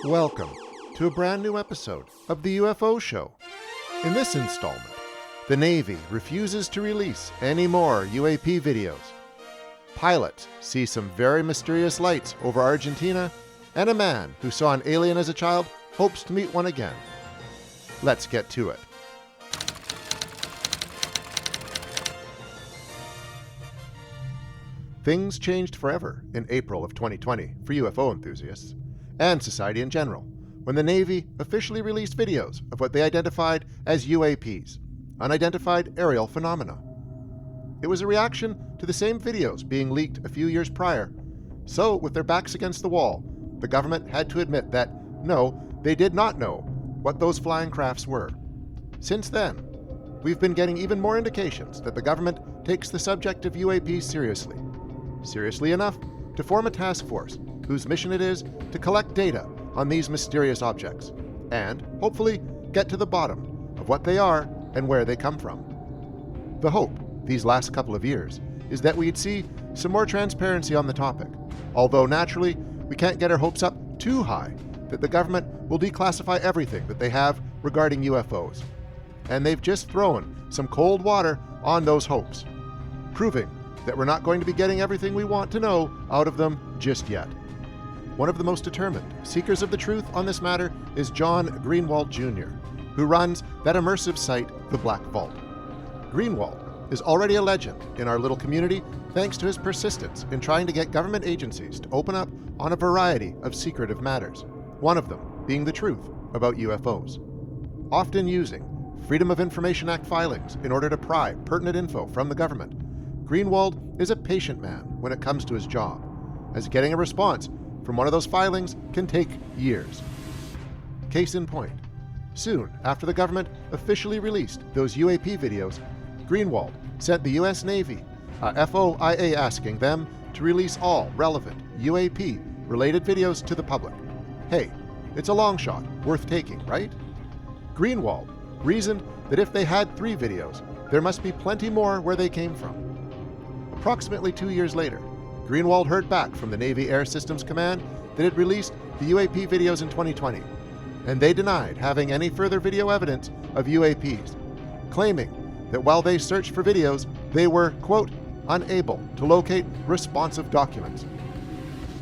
Welcome to a brand new episode of the UFO Show. In this installment, the Navy refuses to release any more UAP videos. Pilots see some very mysterious lights over Argentina, and a man who saw an alien as a child hopes to meet one again. Let's get to it. Things changed forever in April of 2020 for UFO enthusiasts and society in general when the Navy officially released videos of what they identified as UAPs, unidentified aerial phenomena. It was a reaction to the same videos being leaked a few years prior, so with their backs against the wall, the government had to admit that, no, they did not know what those flying crafts were. Since then, we've been getting even more indications that the government takes the subject of UAPs seriously. Seriously enough to form a task force whose mission it is to collect data on these mysterious objects and, hopefully, get to the bottom of what they are and where they come from. The hope these last couple of years is that we'd see some more transparency on the topic, although naturally we can't get our hopes up too high that the government will declassify everything that they have regarding UFOs. And they've just thrown some cold water on those hopes, proving that we're not going to be getting everything we want to know out of them just yet. One of the most determined seekers of the truth on this matter is John Greenwald Jr., who runs that immersive site, The Black Vault. Greenwald is already a legend in our little community thanks to his persistence in trying to get government agencies to open up on a variety of secretive matters, one of them being the truth about UFOs. Often using Freedom of Information Act filings in order to pry pertinent info from the government, Greenwald is a patient man when it comes to his job, as getting a response from one of those filings can take years. Case in point, soon after the government officially released those UAP videos, Greenwald sent the U.S. Navy a FOIA asking them to release all relevant UAP-related videos to the public. Hey, it's a long shot, worth taking, right? Greenwald reasoned that if they had 3 videos, there must be plenty more where they came from. Approximately 2 years later, Greenwald heard back from the Navy Air Systems Command that it released the UAP videos in 2020, and they denied having any further video evidence of UAPs, claiming that while they searched for videos, they were, quote, unable to locate responsive documents.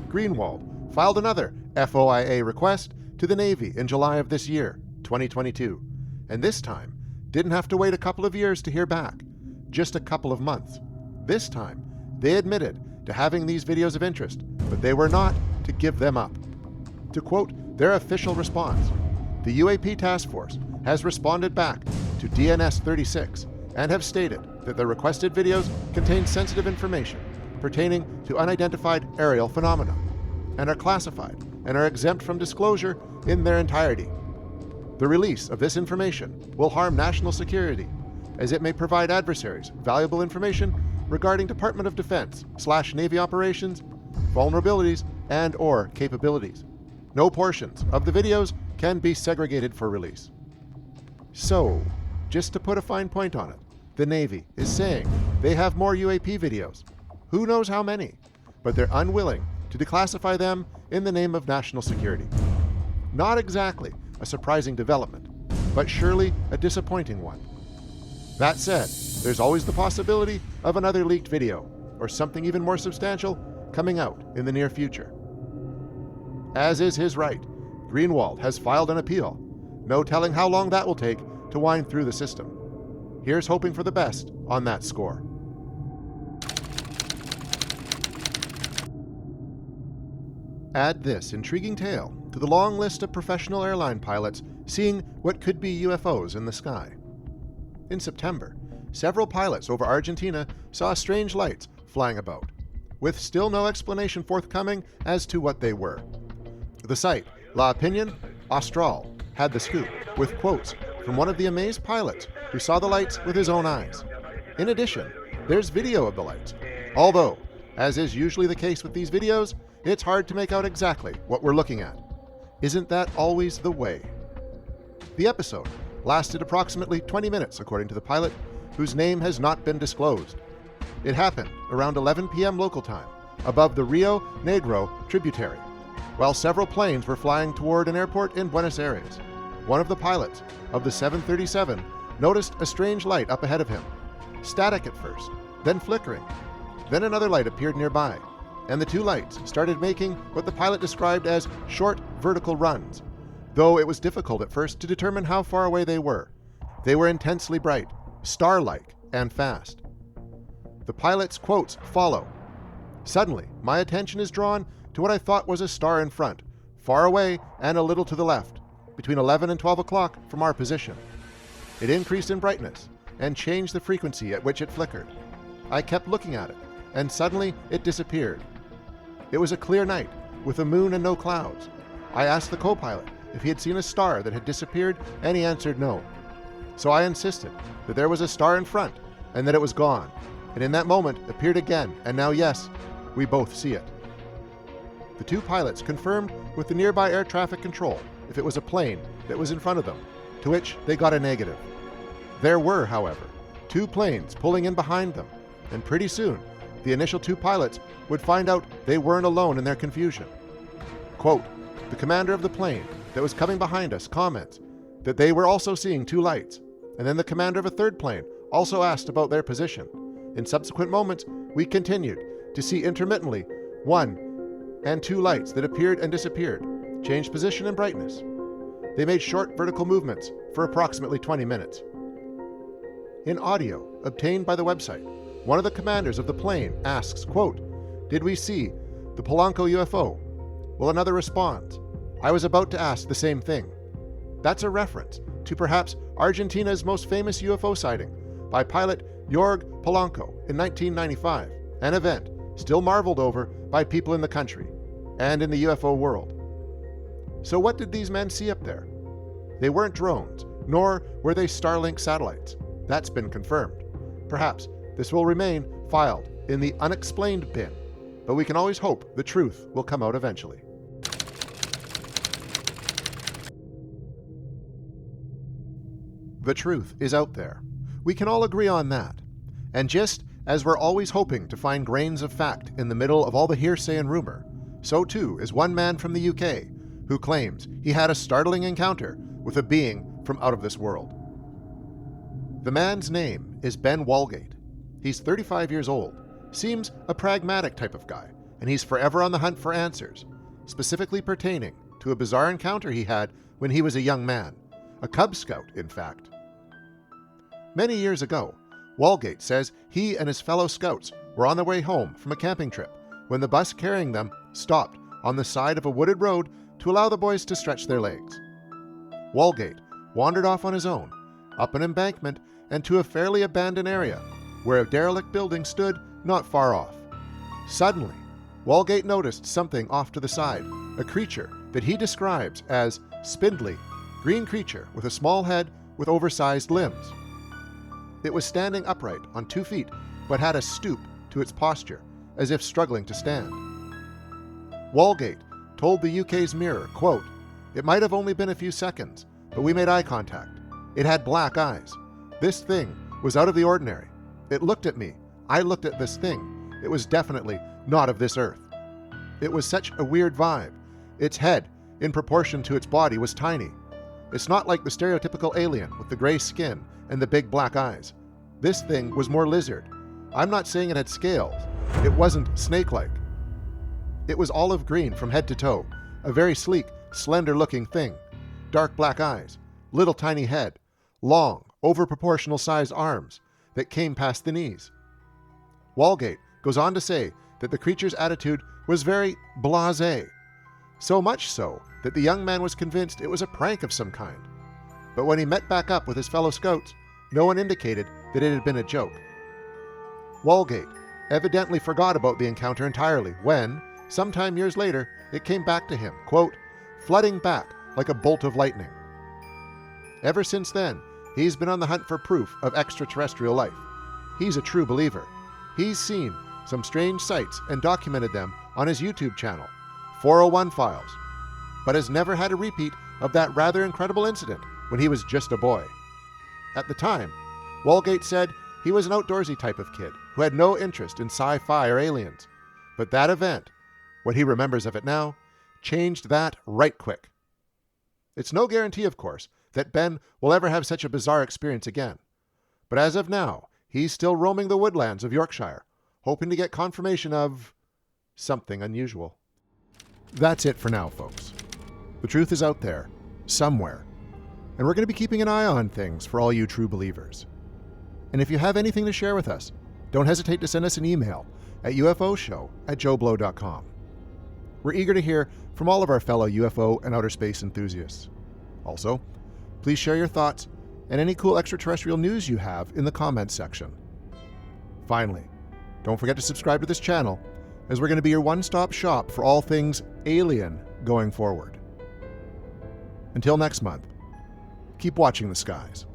Greenwald filed another FOIA request to the Navy in July of this year, 2022, and this time didn't have to wait a couple of years to hear back, just a couple of months. This time, they admitted to having these videos of interest, but they were not to give them up. To quote their official response, the UAP task force has responded back to DNS 36 and have stated that the requested videos contain sensitive information pertaining to unidentified aerial phenomena and are classified and are exempt from disclosure in their entirety. The release of this information will harm national security, as it may provide adversaries valuable information regarding Department of Defense/Navy operations, vulnerabilities, and/or capabilities. No portions of the videos can be segregated for release. So, just to put a fine point on it, the Navy is saying they have more UAP videos. Who knows how many, but they're unwilling to declassify them in the name of national security. Not exactly a surprising development, but surely a disappointing one. That said, there's always the possibility of another leaked video, or something even more substantial, coming out in the near future. As is his right, Greenwald has filed an appeal. No telling how long that will take to wind through the system. Here's hoping for the best on that score. Add this intriguing tale to the long list of professional airline pilots seeing what could be UFOs in the sky. In September, several pilots over Argentina saw strange lights flying about, with still no explanation forthcoming as to what they were. The site, La Opinion Austral, had the scoop, with quotes from one of the amazed pilots who saw the lights with his own eyes. In addition, there's video of the lights, although, as is usually the case with these videos, it's hard to make out exactly what we're looking at. Isn't that always the way? The episode lasted approximately 20 minutes, according to the pilot, whose name has not been disclosed. It happened around 11 p.m. local time, above the Rio Negro tributary. while several planes were flying toward an airport in Buenos Aires. One of the pilots of the 737 noticed a strange light up ahead of him. Static at first, then flickering. Then another light appeared nearby, and the two lights started making what the pilot described as short vertical runs, though it was difficult at first to determine how far away they were. They were intensely bright, star-like, and fast. The pilot's quotes follow. Suddenly, my attention is drawn to what I thought was a star in front, far away and a little to the left, between 11 and 12 o'clock from our position. It increased in brightness and changed the frequency at which it flickered. I kept looking at it, and suddenly it disappeared. It was a clear night, with a moon and no clouds. I asked the co-pilot if he had seen a star that had disappeared, and he answered no. So I insisted that there was a star in front, and that it was gone, and in that moment appeared again, and now yes, we both see it. The two pilots confirmed with the nearby air traffic control if it was a plane that was in front of them, to which they got a negative. There were, however, two planes pulling in behind them, and pretty soon, the initial two pilots would find out they weren't alone in their confusion. Quote, the commander of the plane that was coming behind us comments that they were also seeing two lights, and then the commander of a third plane also asked about their position. In subsequent moments, we continued to see intermittently one and two lights that appeared and disappeared, changed position and brightness. They made short vertical movements for approximately 20 minutes. In audio obtained by the website, one of the commanders of the plane asks, quote, did we see the Polanco UFO? Well, another responds, I was about to ask the same thing. That's a reference to perhaps Argentina's most famous UFO sighting by pilot Jorge Polanco in 1995, an event still marveled over by people in the country and in the UFO world. So what did these men see up there? They weren't drones, nor were they Starlink satellites. That's been confirmed. Perhaps this will remain filed in the unexplained bin, but we can always hope the truth will come out eventually. The truth is out there. We can all agree on that. And just as we're always hoping to find grains of fact in the middle of all the hearsay and rumor, so too is one man from the UK who claims he had a startling encounter with a being from out of this world. The man's name is Ben Walgate. He's 35 years old, seems a pragmatic type of guy, and he's forever on the hunt for answers, specifically pertaining to a bizarre encounter he had when he was a young man, a Cub Scout, in fact. Many years ago, Walgate says he and his fellow scouts were on their way home from a camping trip when the bus carrying them stopped on the side of a wooded road to allow the boys to stretch their legs. Walgate wandered off on his own, up an embankment and to a fairly abandoned area where a derelict building stood not far off. Suddenly, Walgate noticed something off to the side, a creature that he describes as spindly, green creature with a small head with oversized limbs. It was standing upright on 2 feet, but had a stoop to its posture, as if struggling to stand. Walgate told the UK's Mirror, quote, it might have only been a few seconds, but we made eye contact. It had black eyes. This thing was out of the ordinary. It looked at me. I looked at this thing. It was definitely not of this earth. It was such a weird vibe. Its head, in proportion to its body, was tiny. It's not like the stereotypical alien with the gray skin and the big black eyes. This thing was more lizard. I'm not saying it had scales. It wasn't snake-like. It was olive green from head to toe, a very sleek, slender-looking thing. Dark black eyes, little tiny head, long, over-proportional sized arms that came past the knees. Walgate goes on to say that the creature's attitude was very blasé, so much so that the young man was convinced it was a prank of some kind. But when he met back up with his fellow scouts, no one indicated that it had been a joke. Walgate evidently forgot about the encounter entirely when, sometime years later, it came back to him, quote, flooding back like a bolt of lightning. Ever since then, he's been on the hunt for proof of extraterrestrial life. He's a true believer. He's seen some strange sights and documented them on his YouTube channel, 401 Files, but has never had a repeat of that rather incredible incident when he was just a boy. At the time, Walgate said he was an outdoorsy type of kid who had no interest in sci-fi or aliens, but that event, what he remembers of it now, changed that right quick. It's no guarantee, of course, that Ben will ever have such a bizarre experience again. But as of now, he's still roaming the woodlands of Yorkshire, hoping to get confirmation of something unusual. That's it for now, folks. The truth is out there, somewhere, and we're going to be keeping an eye on things for all you true believers. And if you have anything to share with us, don't hesitate to send us an email at ufoshow@joeblow.com. We're eager to hear from all of our fellow UFO and outer space enthusiasts. Also, please share your thoughts and any cool extraterrestrial news you have in the comments section. Finally, don't forget to subscribe to this channel, as we're going to be your one-stop shop for all things alien going forward. Until next month, keep watching the skies.